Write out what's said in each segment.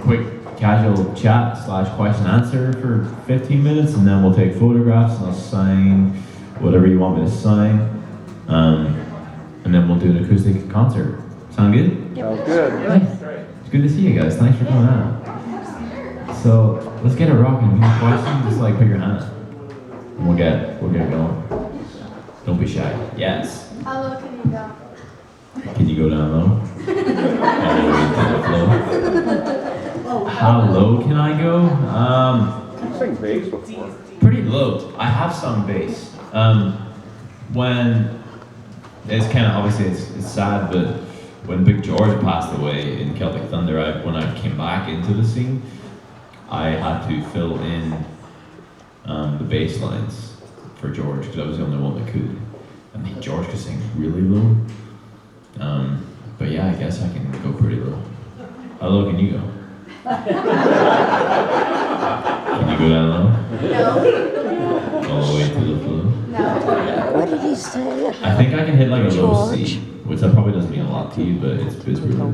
quick casual chat / question answer for 15 minutes, and then we'll take photographs and I'll sign whatever you want me to sign, and then we'll do an acoustic concert. Sound good? Sounds good. Nice. It's good to see you guys. Thanks for coming out. So let's get it rocking. Any questions? Just like put your hand up, and we'll get going. Don't be shy. Yes. How low can you go? Can you go down low? All the way to the floor. How low can I go? You've sang bass before. Pretty low. I have some bass. When it's kind of obviously it's sad, but when Big George passed away in Celtic Thunder, when I came back into the scene, I had to fill in the bass lines for George because I was the only one that could. I mean, George could sing really low. But yeah, I guess I can go pretty low. How low can you go? Can you go down low? No. All the way to the floor? No. What did he say? I think I can hit like a low C, George. which that probably doesn't mean a lot to you, but it's really low.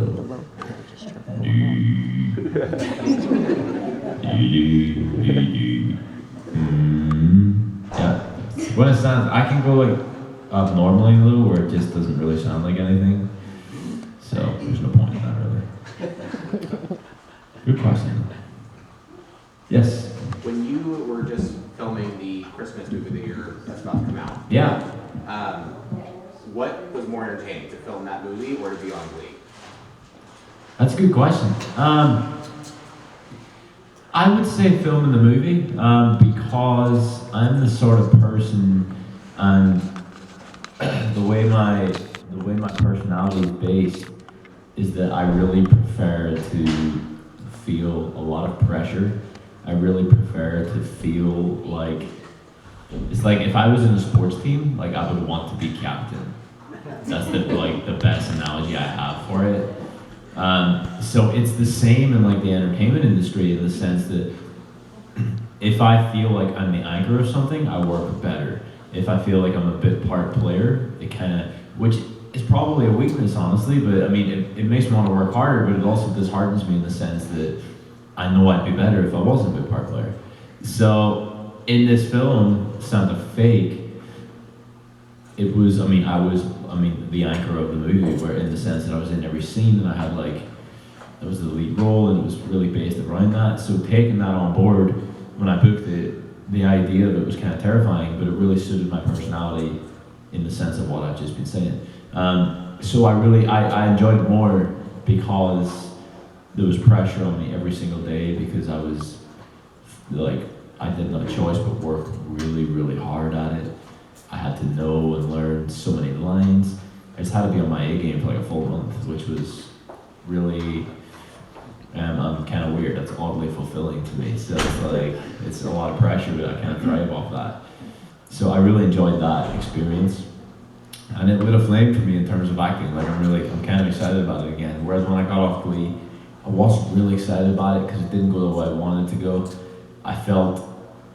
Yeah. When it sounds, I can go like abnormally low where it just doesn't really sound like anything. So there's no point in that really. Good question. Yes. When you were just filming the Christmas movie that's about to come out, Yeah. what was more entertaining, to film that movie or to be on Glee? That's a good question. I would say filming the movie because I'm the sort of person, and the way my personality is based is that I really prefer to feel a lot of pressure. I really prefer to feel like it's like if I was in a sports team, like I would want to be captain. That's the best analogy I have for it. So it's the same in like the entertainment industry in the sense that if I feel like I'm the anchor of something, I work better. If I feel like I'm a bit part player, it kind of, which is probably a weakness honestly, but I mean, it makes me want to work harder, but it also disheartens me in the sense that I know I'd be better if I wasn't a big part player. So in this film, Santa Fake, it was, I was the anchor of the movie, where in the sense that I was in every scene and I had like, it was the lead role and it was really based around that. So taking that on board, when I booked it, the idea of it was kind of terrifying, but it really suited my personality in the sense of what I've just been saying. So I enjoyed it more because there was pressure on me every single day because I was like, I didn't have a choice but work really, really hard at it. I had to know and learn so many lines. I just had to be on my A game for like a full month, which was really kind of weird. That's oddly fulfilling to me. So it's like, it's a lot of pressure, but I kind of thrive off that. So I really enjoyed that experience. And it lit a flame for me in terms of acting. Like I'm kind of excited about it again. Whereas when I got off Glee, I wasn't really excited about it because it didn't go the way I wanted it to go. I felt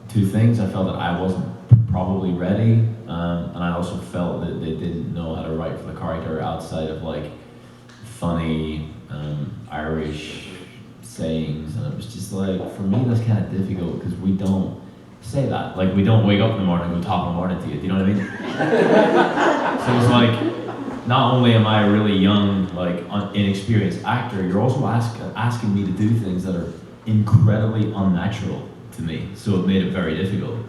two things. I felt that I wasn't probably ready, and I also felt that they didn't know how to write for the character outside of like funny Irish sayings, and it was just like, for me that's kind of difficult because we don't say that. Like we don't wake up in the morning and go top of the morning to you, do you know what I mean? So it's like, not only am I a really young, like inexperienced actor, you're also asking me to do things that are incredibly unnatural to me, so it made it very difficult.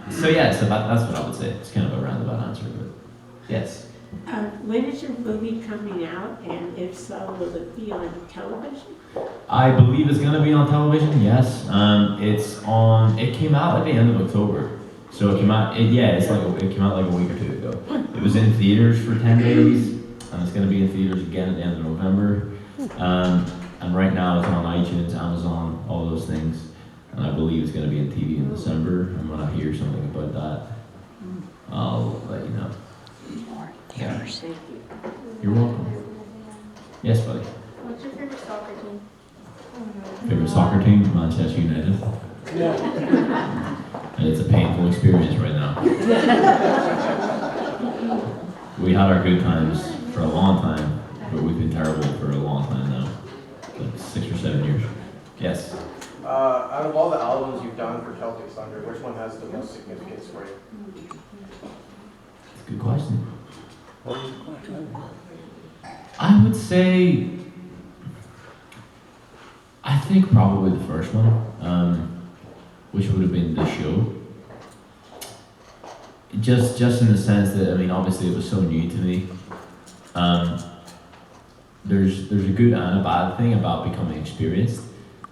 So that's what I would say. It's kind of a roundabout answer, but yes. When is your movie coming out, and if so, will it be on television? I believe it's going to be on television, yes. It came out at the end of October. So it came out, it came out like a week or two ago. It was in theaters for 10 days, and it's going to be in theaters again at the end of November. And right now it's on iTunes, Amazon, all those things. And I believe it's going to be in TV in December. And when I hear something about that, I'll let you know. Yeah. Thank you. You're welcome. Yes, buddy. What's your favorite soccer team? Favorite soccer team? Manchester United. And it's a painful experience right now. We had our good times for a long time, but we've been terrible for a long time now. Like 6 or 7 Yes. Out of all the albums you've done for Celtic Thunder, which one has the most significance for you? That's a good question. I would say, I think probably the first one, which would have been The Show. Just in the sense that, I mean, obviously it was so new to me. There's a good and a bad thing about becoming experienced.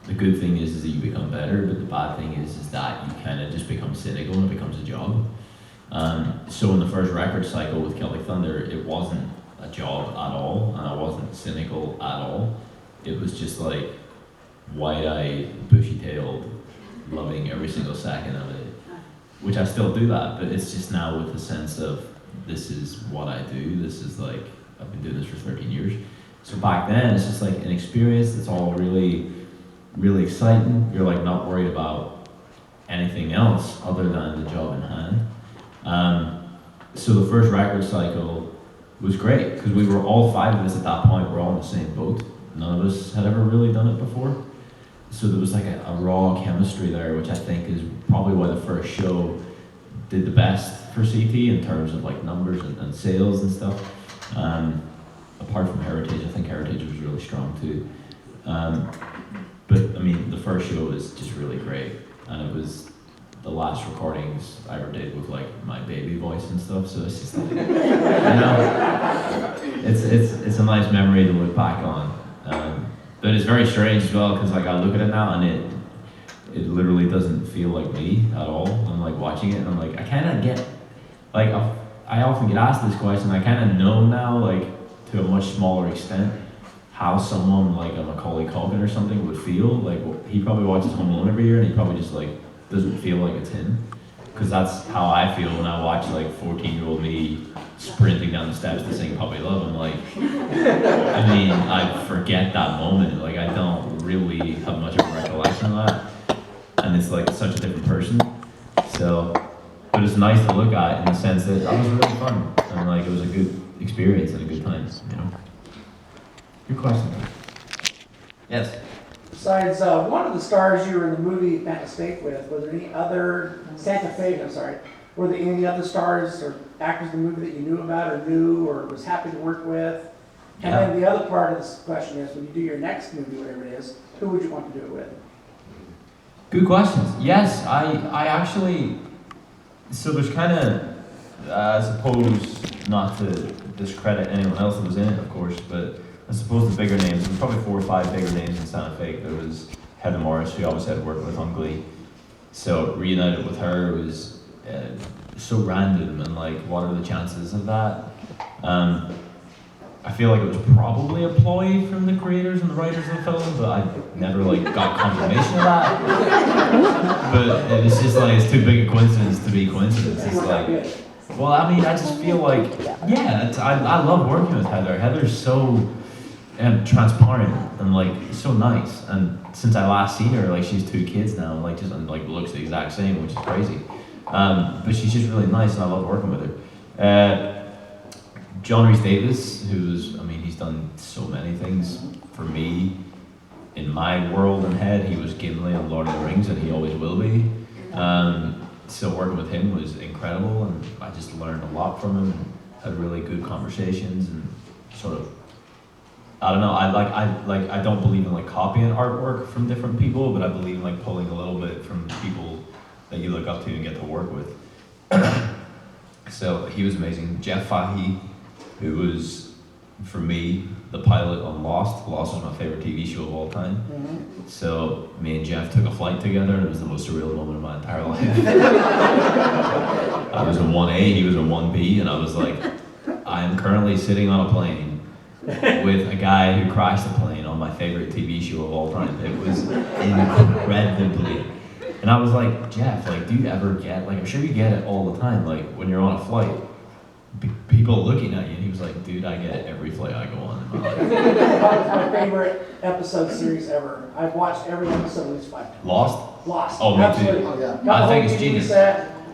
The good thing is that you become better, but the bad thing is that you kind of just become cynical and it becomes a job. So in the first record cycle with Celtic Thunder, it wasn't a job at all, and I wasn't cynical at all. It was just like wide-eyed, bushy-tailed, loving every single second of it, which I still do that, but it's just now with the sense of this is what I do. This is like, I've been doing this for 13 years. So back then, it's just like an experience that's all really, really exciting. You're like not worried about anything else other than the job in hand. So the first record cycle was great because we were all five of us at that point, we're all in the same boat. None of us had ever really done it before. So there was like a raw chemistry there, which I think is probably why the first show did the best for CT in terms of like numbers and sales and stuff. Apart from Heritage, I think Heritage was really strong too. But I mean, the first show was just really great, and it was the last recordings I ever did with like my baby voice and stuff. So it's just like, you know, it's a nice memory to look back on. But it's very strange as well because like I look at it now and it literally doesn't feel like me at all. I'm like watching it and I'm like, I kind of get, like I often get asked this question. I kind of know now, like to a much smaller extent, how someone like a Macaulay Culkin or something would feel. Like he probably watches Home Alone every year and he probably just like doesn't feel like it's him. Because that's how I feel when I watch like 14-year-old me sprinting down the steps to sing Puppy Love. I'm like, I mean, I forget that moment. Like I don't really have much of a recollection of that. And it's like such a different person. So, but it's nice to look at in the sense that that was really fun. And like it was a good experience and a good time, you know. Good question. Yes. Besides one of the stars you were in the movie Santa Fe with, was there any other, were there any other stars or actors in the movie that you knew about or knew or was happy to work with? And then the other part of this question is, when you do your next movie, whatever it is, who would you want to do it with? Good questions. Yes, I actually, so there's kind of, I suppose, not to discredit anyone else that was in it, of course, but I suppose the bigger names, there's probably 4 or 5 bigger names in Santa Fe. There was Heather Morris, who I obviously had worked with on Glee. So reunited with her was so random, and like, what are the chances of that? I feel like it was probably a ploy from the creators and the writers of the film, but I never like got confirmation of that. But it's just like, it's too big a coincidence to be coincidence. It's like, well, I mean, I just feel like, yeah, I love working with Heather. Heather's so transparent and like so nice. And since I last seen her, like she's 2 kids now, and like just and, like looks the exact same, which is crazy. But she's just really nice, and I love working with her. John Rhys Davis, who's, I mean, he's done so many things for me. In my world and head, he was Gimli on Lord of the Rings, and he always will be. So working with him was incredible, and I just learned a lot from him, and had really good conversations, and sort of, I don't know, I don't believe in like copying artwork from different people, but I believe in like pulling a little bit from people that you look up to and get to work with. So he was amazing. Jeff Fahey, who was, for me, the pilot on Lost. Lost was my favorite TV show of all time. Mm-hmm. So me and Jeff took a flight together, and it was the most surreal moment of my entire life. I was in 1A, he was in 1B, and I was like, I am currently sitting on a plane with a guy who crashed a plane on my favorite TV show of all time. It was incredibly. And I was like, Jeff, like, do you ever get, like, I'm sure you get it all the time, like, when you're on a flight, people looking at you, and he was like, dude, I get it every flight I go on in my life. That was my favorite episode series ever. I've watched every episode at least 5 times. Lost? Oh, me absolutely. too. Oh, yeah. I think it's genius.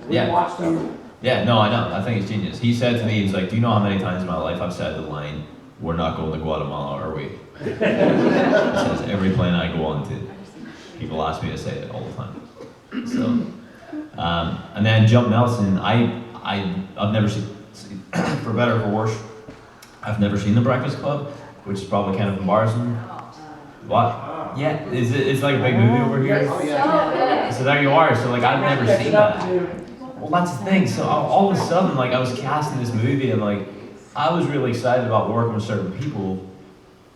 We watched them. Yeah, no, I know. I think it's genius. He said to me, he's like, do you know how many times in my life I've said the line, we're not going to Guatemala, are we? He says, every plane I go on to. People ask me to say it all the time. So, and then Judd Nelson, I've never seen, for better or for worse, I've never seen The Breakfast Club, which is probably kind of embarrassing. What? Yeah, it's like a big movie over here. So there you are. So like I've never seen that. Well, that's the thing. So all of a sudden, like I was cast in this movie, and like I was really excited about working with certain people.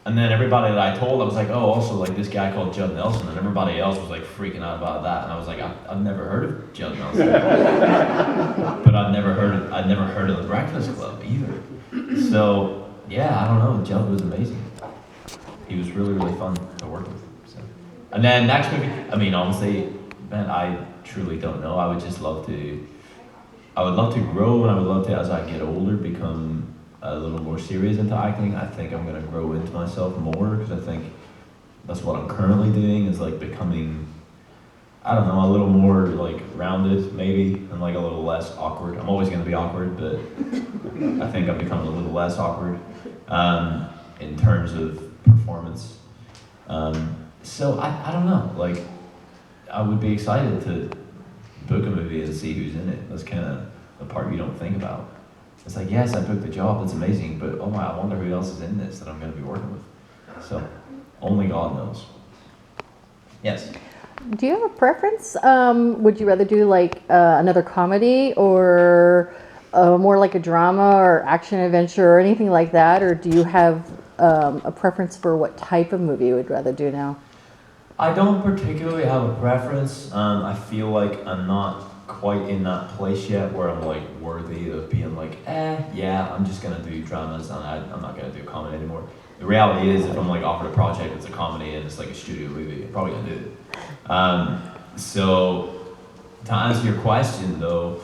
And then everybody that I told, I was like, oh, also like this guy called Judd Nelson, and everybody else was like freaking out about that. And I was like, I've never heard of Judd Nelson, but I'd never heard of The Breakfast Club either. So yeah, I don't know. Judd was amazing. He was really, really fun to work with. So. And then next movie, I mean, honestly, man, I truly don't know. I would love to grow, and I would love to, as I get older, become a little more serious into acting. I think I'm gonna grow into myself more, because I think that's what I'm currently doing, is like becoming, I don't know, a little more like rounded maybe, and like a little less awkward. I'm always gonna be awkward, but I think I'm becoming a little less awkward in terms of performance. So I don't know, like I would be excited to book a movie and see who's in it. That's kind of the part you don't think about. It's like, yes, I booked the job, that's amazing, but oh my, I wonder who else is in this that I'm going to be working with. So, only God knows. Yes? Do you have a preference? Would you rather do like another comedy, or more like a drama or action adventure or anything like that? Or do you have a preference for what type of movie you would rather do now? I don't particularly have a preference. I feel like I'm not quite in that place yet where I'm like worthy of being like, yeah, I'm just gonna do dramas and I'm not gonna do comedy anymore. The reality is, if I'm like offered a project that's a comedy and it's like a studio movie, I'm probably gonna do it. So to answer your question though,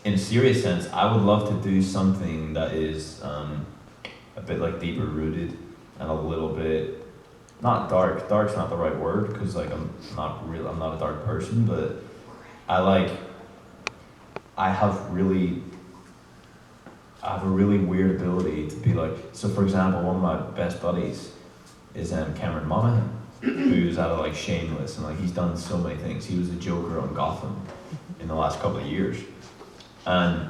in a serious sense, I would love to do something that is a bit like deeper rooted and a little bit, not dark. Dark's not the right word, because like I'm not a dark person, but I have a really weird ability to be like, so for example, one of my best buddies is Cameron Monaghan, who's out of like Shameless, and like he's done so many things. He was the Joker on Gotham in the last couple of years, and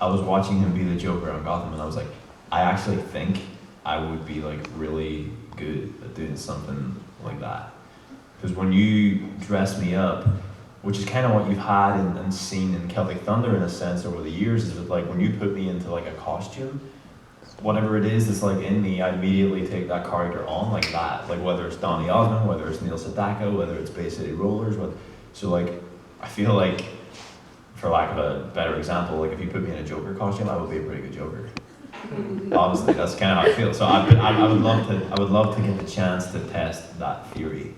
I was watching him be the Joker on Gotham, and I was like, I actually think I would be like really good at doing something like that, because when you dress me up, which is kind of what you've had and seen in Celtic Thunder in a sense over the years, is that like when you put me into like a costume, whatever it is that's like in me, I immediately take that character on like that. Like whether it's Donny Osmond, whether it's Neil Sedaka, whether it's Bay City Rollers, so like I feel like, for lack of a better example, like if you put me in a Joker costume, I would be a pretty good Joker. Honestly, that's kind of how I feel. So I would love to get the chance to test that theory.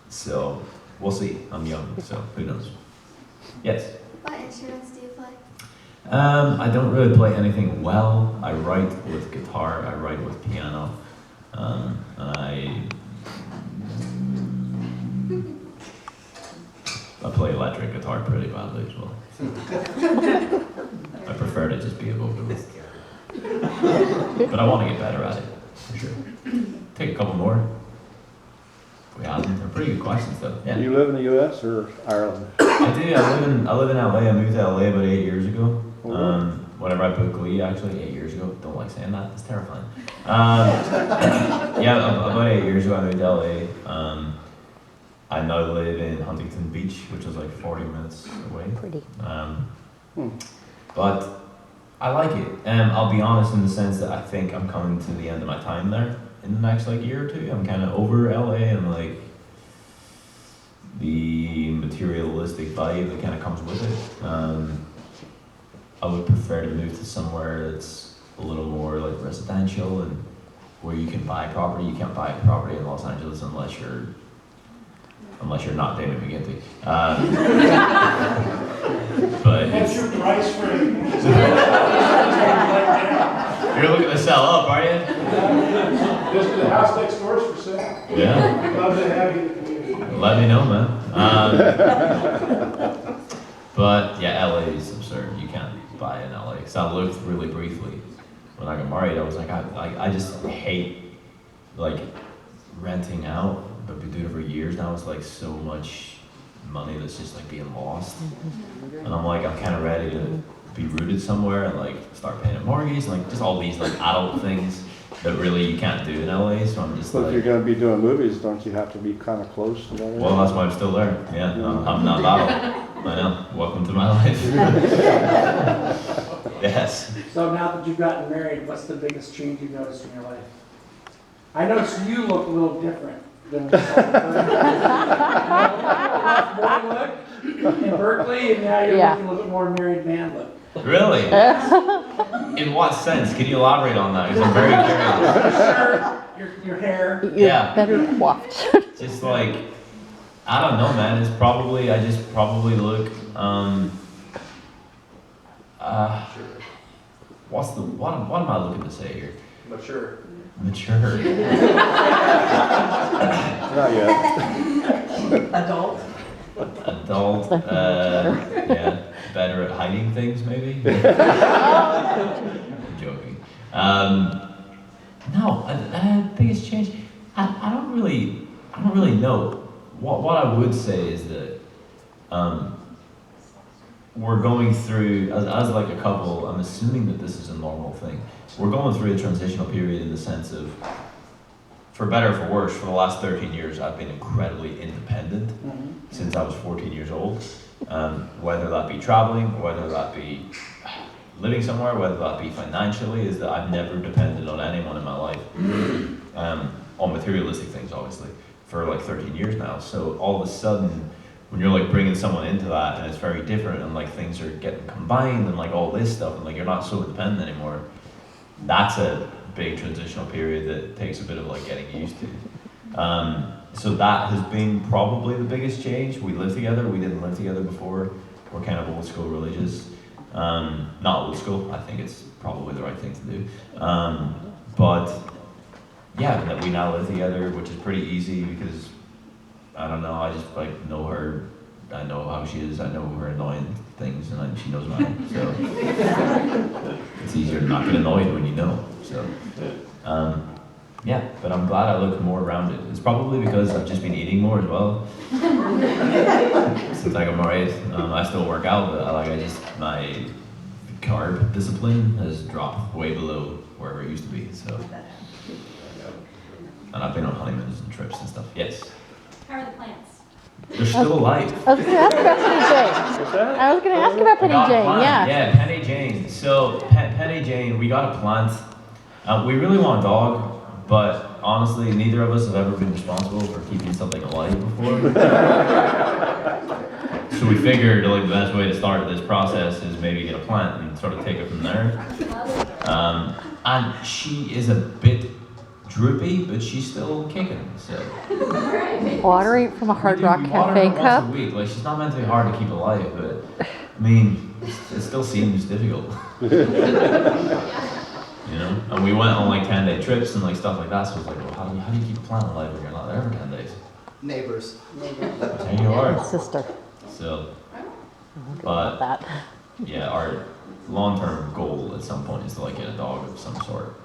So we'll see. I'm young, so who knows? Yes? What instruments do you play? I don't really play anything well. I write with guitar, I write with piano, and I play electric guitar pretty badly as well. I prefer to just be a vocalist. But I want to get better at it, for sure. Take a couple more. We have them. They're pretty good questions, though. Yeah. Do you live in the U.S. or Ireland? I do. I live in LA. I moved to LA about 8 years ago. Oh, Whenever I booked Glee, actually 8 years ago. Don't like saying that. It's terrifying. Yeah, about 8 years ago I moved to LA. I now live in Huntington Beach, which is like 40 minutes away. Pretty. But I like it. I'll be honest in the sense that I think I'm coming to the end of my time there in the next like year or two. I'm kind of over LA and like the materialistic vibe that kind of comes with it. I would prefer to move to somewhere that's a little more like residential and where you can buy property. You can't buy property in Los Angeles unless you're not Damian Mcginty. But What's your price range? You're looking to sell up, are you? Just the house next door is for sale. Yeah. Love to have you in the community. Let me know, man. But yeah, LA is absurd. You can't buy in LA. Because I looked really briefly when I got married. I was like, I just hate like renting out. I've been doing it for years now it's like so much money that's just like being lost. And I'm like, I'm kind of ready to be rooted somewhere and like start paying a mortgage, and like just all these like adult things that really you can't do in LA. So I'm just So if you're like, gonna be doing movies, don't you have to be kind of close to that area? well, that's why I'm still there. Yeah, I'm not that old. I know. Welcome to my life. Yes. So now that you've gotten married, what's the biggest change you've noticed in your life? I noticed you look a little different than we saw look in Berkeley, and now you're Yeah. looking a little bit more married man look. Really? In what sense? Can you elaborate on that? Because I'm very curious. Your hair. You're Yeah. better coiffed. Just like, I don't know, man. It's probably, I just probably look, what am I looking to say here? Mature. Mature. Not yet. Adult. Adult, yeah, better at hiding things maybe? I'm joking. No, biggest change, I don't really know. What I would say is that, we're going through, as like a couple, I'm assuming that this is a normal thing. We're going through a transitional period in the sense of, for better or for worse, for the last 13 years, I've been incredibly independent since I was 14 years old. Whether that be traveling, whether that be living somewhere, whether that be financially, is that I've never depended on anyone in my life. On materialistic things, obviously, for like 13 years now. So all of a sudden, when you're like bringing someone into that and it's very different and like things are getting combined and like all this stuff and like you're not so independent anymore, that's a big transitional period that takes a bit of like getting used to. So that has been probably the biggest change. We live together, we didn't live together before. We're kind of old school religious. Not old school, I think it's probably the right thing to do. But yeah, that we now live together, which is pretty easy because I don't know, I just like know her, I know how she is, I know her annoying things, and she knows mine, so it's easier to not get annoyed when you know, so. Yeah, but I'm glad I look more rounded. It's probably because I've just been eating more as well. Since I got married, I still work out, but my carb discipline has dropped way below wherever it used to be, so. And I've been on honeymoons and trips and stuff, yes. How are the plants? They're still alive. I was going to ask about Penny Jane. What's that? I was going to ask about Penny Got a Jane, plant. yeah. Yeah, Penny Jane. So, Penny Jane, we got a plant. We really want a dog, but honestly, neither of us have ever been responsible for keeping something alive before. So we figured like the best way to start this process is maybe get a plant and sort of take it from there. And she is a bit droopy, but she's still kicking, so. Watering from a Hard Rock We water Cafe her cup. once a week. Like, she's not meant to be hard to keep alive, but I mean, it still seems difficult. You know? And we went on like 10-day trips and like stuff like that, so it's like, well, how do you keep a plant alive when you're not there for 10 days? Neighbors. There you are. Sister. So, About but that. yeah, our long-term goal at some point is to like get a dog of some sort.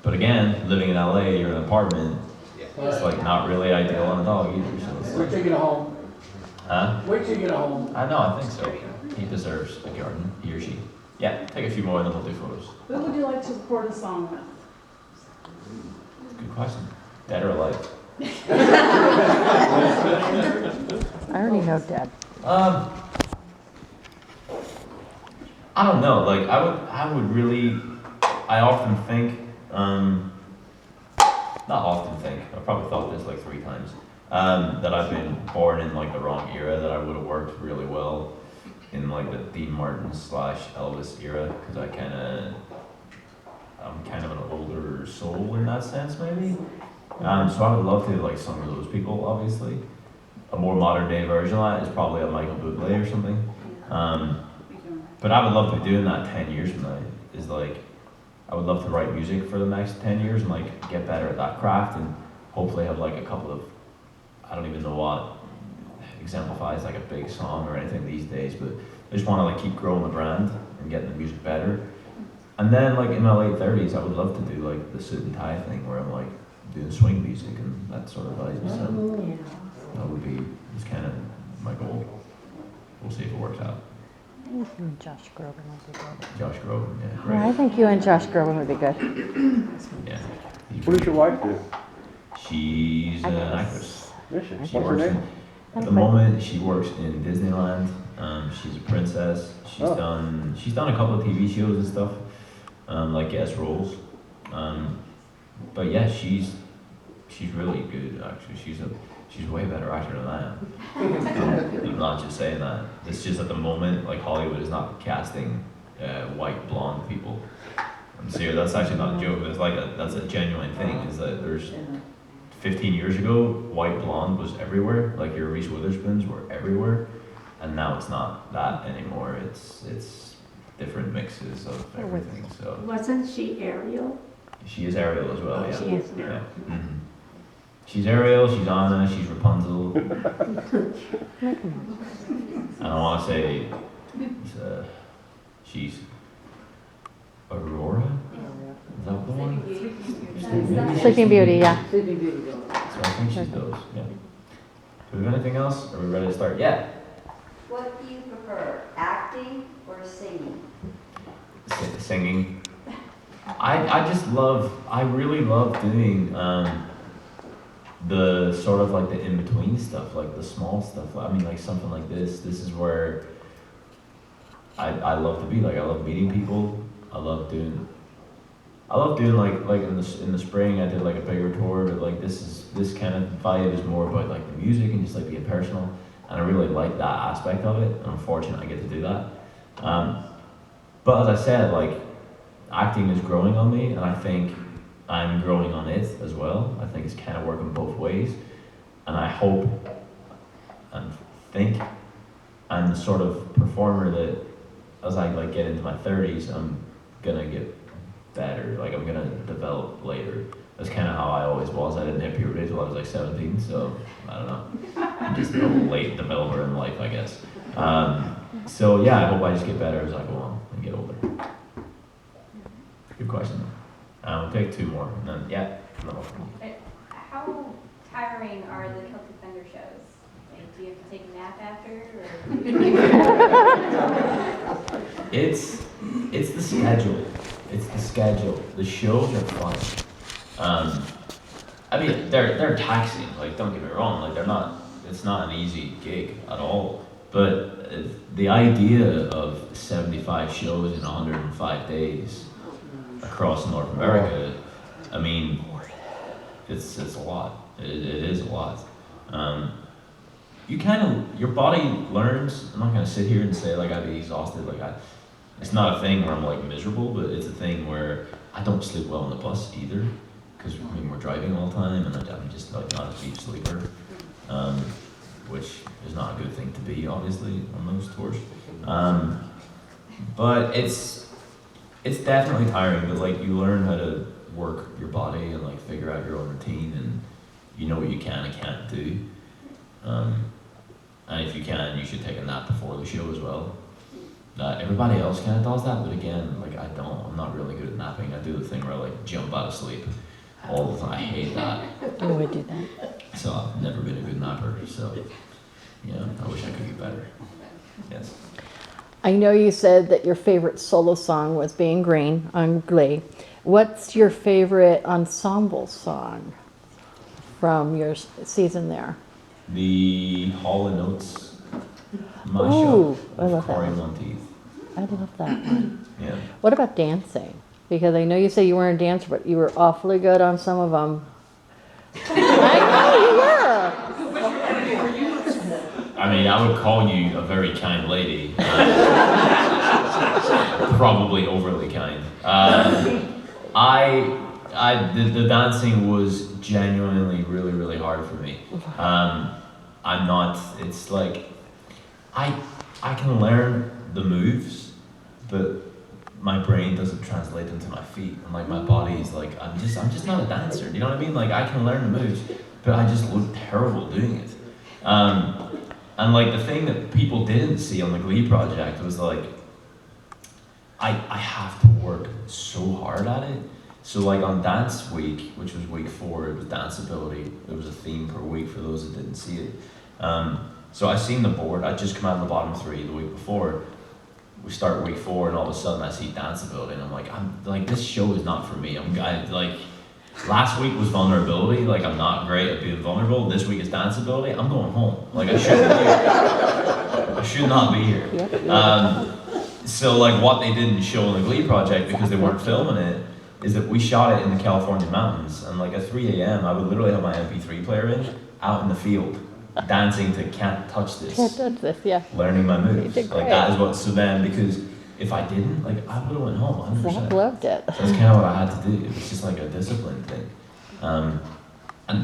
But again, living in LA, you're in an apartment, it's like not really ideal on a dog either. So it's Wait like, till you get home. huh? Wait till you get home. I know, I think so. He deserves a garden, he or she. Yeah, take a few more and then we'll do photos. Who would you like to record a song with? Good question. Dead or alive? I already know Dad. I don't know. Like I would really. I often think. Not often think. I've probably thought this like 3 times. That I've been born in like the wrong era. That I would have worked really well in like the Dean Martin / Elvis era, because I'm kind of an older soul in that sense, maybe. So I would love to like some of those people, obviously. A more modern day version of that is probably a Michael Bublé or something. But I would love to be doing that 10 years from now. Is like, I would love to write music for the next 10 years and like get better at that craft and hopefully have like a couple of, I don't even know what exemplifies like a big song or anything these days, but I just want to like keep growing the brand and getting the music better. And then like in my late 30s, I would love to do like the suit and tie thing where I'm like doing swing music and that sort of vibe. So that would Josh Groban would be good. Josh Groban, yeah, Yeah, I great. think you and Josh Groban would be good. Yeah. What does your wife do? She's an actress. Is she? She What's her works name? at the moment, she works in Disneyland. She's a princess. She's Oh. done a couple of TV shows and stuff, like guest roles. But yeah, she's really good actually. She's a way better actor than I am. I'm not just saying that. It's just at the moment, like Hollywood is not casting white blonde people. I'm serious. That's actually not a joke. That's a genuine thing. Is that there's 15 years ago, white blonde was everywhere. Like your Reese Witherspoons were everywhere, and now it's not that anymore. It's different mixes of everything. So Wasn't she Ariel? she is Ariel as well. Oh, Yeah. she is now. Yeah. Mhm. She's Ariel. She's Anna. She's Rapunzel. I don't want to say she's Aurora. Is that the one? Sleeping Beauty, yeah. So I think she's those. Yeah. Do we have anything else? Are we ready to start? Yeah. What do you prefer, acting or singing? Singing. I really love doing the sort of like the in-between stuff, like the small stuff. I mean, like something like this. This is where I love to be. Like I love meeting people. I love doing like in the spring I did like a bigger tour, but like this kind of vibe is more about like the music and just like being personal, and I really like that aspect of it, and I'm fortunate I get to do that. But as I said, like acting is growing on me, and I think I'm growing on it as well. I think it's kind of working both ways, and I hope and think I'm the sort of performer that as I like get into my 30s, I'm gonna get better. Like I'm gonna develop later. That's kind of how I always was. I didn't hit puberty until I was like 17, so I don't know. I'm just a late developer in life, I guess. So yeah, I hope I just get better as I go on and get older. Good question. We'll take two more, and then yeah. No. How tiring are the Celtic Thunder shows? Like, do you have to take a nap after? Or? It's the schedule. It's the schedule. The shows are fun. I mean, they're taxing. Like, don't get me wrong. Like, they're not. It's not an easy gig at all. But the idea of 75 shows in 105 days across North America, I mean, it's a lot. It is a lot. You kind of, your body learns. I'm not gonna sit here and say like I'd be exhausted. It's not a thing where I'm like miserable, but it's a thing where I don't sleep well on the bus either, because I mean we're driving all the time, and I'm just like not a deep sleeper, which is not a good thing to be, obviously, on those tours. But it's definitely tiring, but like you learn how to work your body and like figure out your own routine, and you know what you can and can't do. And if you can, you should take a nap before the show as well. Everybody else kind of does that, but again, like I don't. I'm not really good at napping. I do the thing where I like jump out of sleep all the time. I hate that. I would do that. So I've never been a good napper. So yeah, I wish I could get better. Yes. I know you said that your favorite solo song was Being Green on Glee. What's your favorite ensemble song from your season there? The Hall & Oates Ooh, mashup I with love that Corey one. Monteith. I love that one. Yeah. What about dancing? Because I know you say you weren't a dancer, but you were awfully good on some of them. I know you were. I mean, I would call you a very kind lady. Probably overly kind. The dancing was genuinely really, really hard for me. I'm not, it's like, I can learn the moves, but my brain doesn't translate into my feet. And like my body is like, I'm just not a dancer. You know what I mean? Like I can learn the moves, but I just look terrible doing it. And like the thing that people didn't see on the Glee project was like, I have to work so hard at it. So like on dance week, which was week 4, it was dance ability. There was a theme per week for those that didn't see it. So I seen the board. I just come out of the bottom 3 the week before. we start week 4 and all of a sudden I see danceability and I'm like, this show is not for me. Last week was vulnerability, like I'm not great at being vulnerable. This week is danceability. I'm going home. Like I shouldn't be here. I should not be here. So like what they didn't show in the Glee project because they weren't filming it is that we shot it in the California mountains, and like at 3 a.m. I would literally have my MP3 player in, out in the field, dancing to Can't Touch This. Can't touch this, yeah. Learning my moves. did Like great. that is what, so then because if I didn't, like I would have went home 100%. Zach loved it. So that's kind of what I had to do. It was just like a discipline thing. And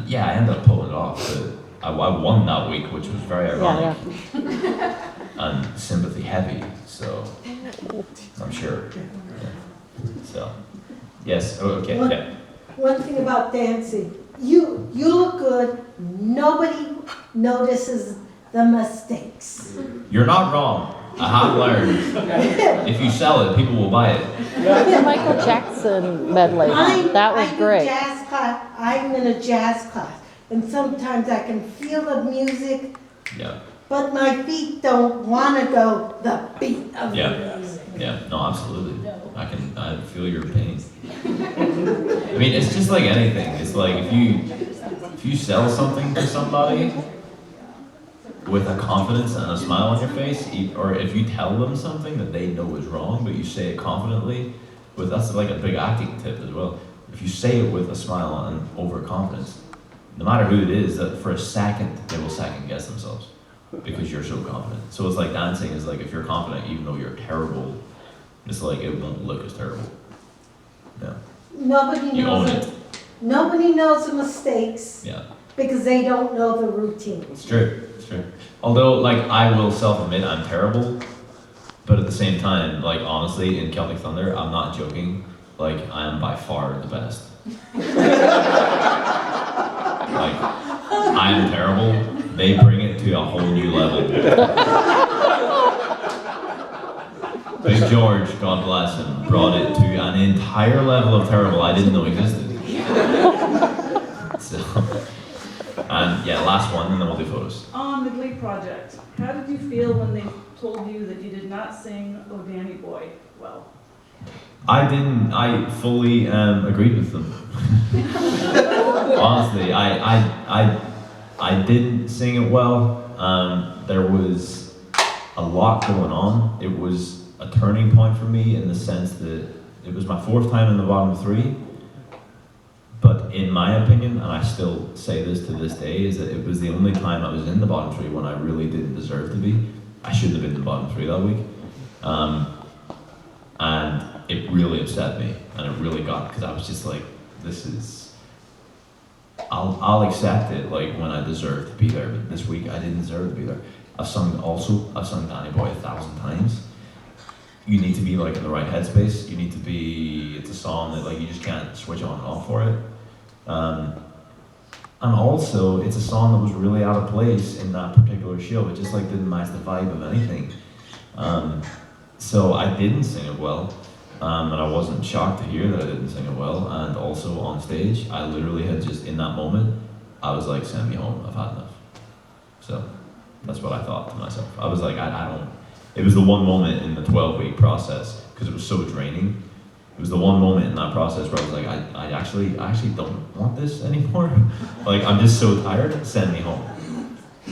yeah, I ended up pulling it off. But I won that week, which was very ironic. And sympathy heavy, so I'm sure. Yeah. So, yes, okay, yeah. One thing about dancing, you look good, nobody notices the mistakes. You're not wrong. I have learned. If you sell it, people will buy it. The Michael Jackson medley, that was I do great. jazz class, I'm in a jazz class, and sometimes I can feel the music, Yeah. but my feet don't want to go the beat of Yeah. the music. Yeah, no, absolutely. I feel your pain. I mean, it's just like anything. It's like if you sell something to somebody with a confidence and a smile on your face, or if you tell them something that they know is wrong, but you say it confidently, that's like a big acting tip as well. If you say it with a smile and overconfidence, no matter who it is, that for a second they will second guess themselves because you're so confident. So it's like dancing is like if you're confident even though you're terrible, it's like it won't look as terrible. Yeah. Nobody You own knows it. Nobody knows the mistakes Yeah. because they don't know the routine. It's true. It's true. Although, like, I will self-admit I'm terrible, but at the same time, like, honestly, in Celtic Thunder, I'm not joking. Like, I am by far the best. Like, I am terrible. They bring it to a whole new level. Big George, God bless him, brought it to an entire level of terrible I didn't know existed. So, and yeah, last one, and then we'll do photos. On the Glee project, how did you feel when they told you that you did not sing "Oh Danny Boy" well? I fully agreed with them. Honestly, I didn't sing it well. There was a lot going on. It was a turning point for me in the sense that it was my 4th time in the bottom 3. But in my opinion, and I still say this to this day, is that it was the only time I was in the bottom 3 when I really didn't deserve to be. I shouldn't have been in the bottom 3 that week. And it really upset me, and it really got, because I was just like, I'll accept it, like, when I deserve to be there, but this week I didn't deserve to be there. I've sung Danny Boy 1,000 times. You need to be, like, in the right headspace. You need to be, it's a song that, like, you just can't switch on and off for it. And also, it's a song that was really out of place in that particular show. It just, like, didn't match the vibe of anything. So I didn't sing it well. And I wasn't shocked to hear that I didn't sing it well. And also on stage, I literally had just, in that moment, I was like, send me home, I've had enough. So that's what I thought to myself. I was like, I don't, it was the one moment in the 12-week process, because it was so draining. It was the one moment in that process where I was like, I actually don't want this anymore. Like, I'm just so tired, send me home.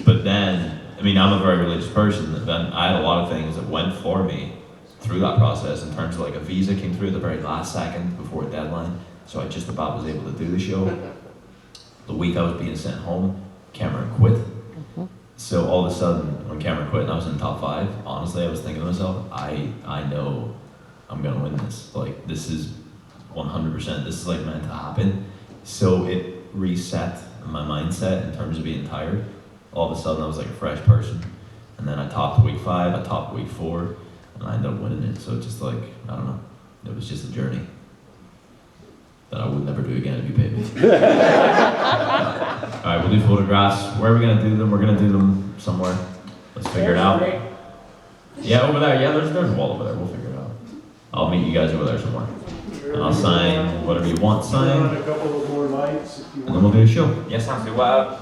But then, I mean, I'm a very religious person, and I had a lot of things that went for me through that process in terms of, like, a visa came through at the very last second before a deadline, so I just about was able to do the show. The week I was being sent home, Cameron quit. So all of a sudden, when Cameron quit and I was in the top 5, honestly, I was thinking to myself, I know I'm gonna win this. Like, this is 100%, this is like meant to happen. So it reset my mindset in terms of being tired. All of a sudden I was like a fresh person. And then I topped week 5, I topped week 4, and I ended up winning it. So just like, I don't know, it was just a journey that I would never do again if you paid me. All right, we'll do photographs. Where are we gonna do them? We're gonna do them somewhere. Let's figure it out. Yeah, over there. Yeah, there's a wall over there. We'll figure it out. I'll meet you guys over there somewhere. And I'll sign whatever you want signed. A couple of more lights if you And then we'll do a show. Yes, sounds good. Well,